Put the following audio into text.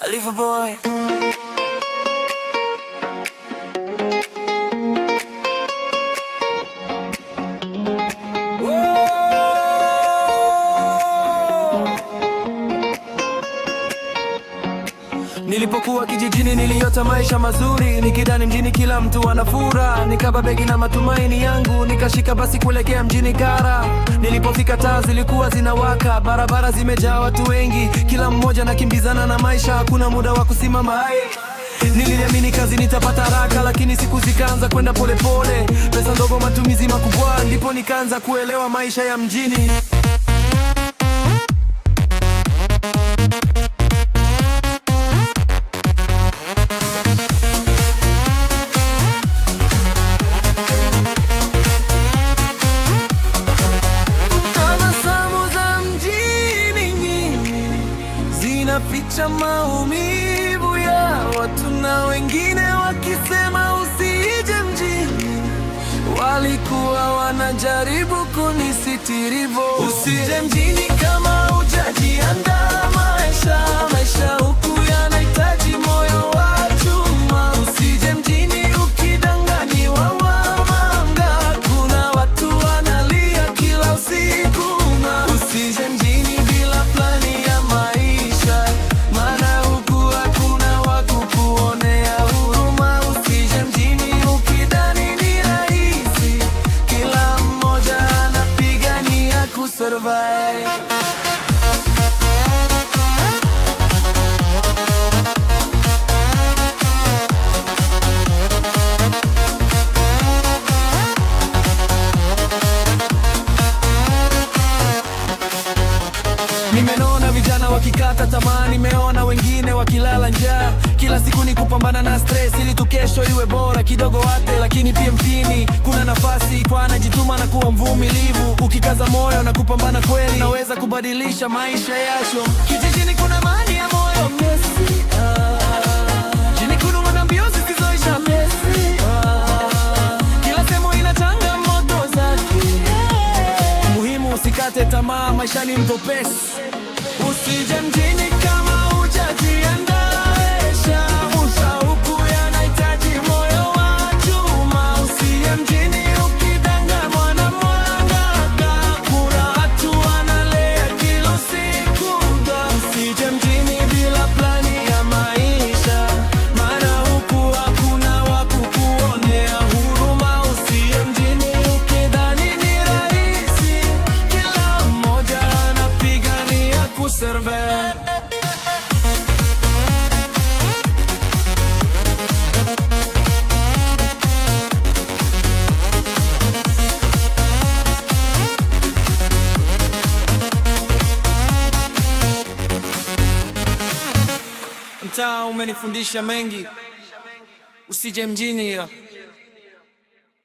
Alifa boy. Nilipokuwa kijijini niliota maisha mazuri, nikidhani mjini kila mtu anafura. Nikaba begi na matumaini yangu, nikashika basi kuelekea mjini Kara. Nilipofika taa zilikuwa zinawaka, barabara zimejaa watu wengi, kila mmoja nakimbizana na maisha, hakuna muda wa kusimama. Niliamini kazi nitapata haraka, lakini siku zikaanza kwenda polepole. Pesa ndogo, matumizi makubwa, ndipo nikaanza kuelewa maisha ya mjini. Ficha maumivu ya watu na wengine wakisema usije mjini. Walikuwa wanajaribu kunisitirivo. Usije mjini kama hujajiandaa. Maisha huku yanahitaji moyo wa chuma. Usije mjini ukidanganywa wamanga. Kuna watu wanalia kila usiku. Usije mjini bila plani ya maisha, maana huku hakuna wa kukuonea huruma. Usije mjini ukidhani ni rahisi, kila mmoja anapigania kusurvive. Nimeona vijana wakikata tamaa, nimeona wengine wakilala njaa. Kila siku ni kupambana na stress ili tu kesho iwe bora kidogo wate. Lakini pia mjini kuna nafasi kwa anajituma na kuwa mvumilivu. Ukikaza moyo na kupambana kweli, naweza kubadilisha maisha yako. Kijijini kuna amani ya moyo mesi. Jini kuna mbio zisizoisha mesi. Kila sehemu ina changamoto zake. Muhimu usikate tamaa, maisha ni mtopesi. Usije mjini kama hujajiandaa. Huku yanahitaji moyo wa chuma. Usije mjini ukidanganywa na mwanga. Kuna watu wanalea kila siku. Usije mjini bila plani ya maisha, maana huku hakuna wa kukuonea huruma. Usije mjini ukidhani ni rahisi, kila mmoja anapigania kusurvive. Mtaa umenifundisha mengi, usije mjini.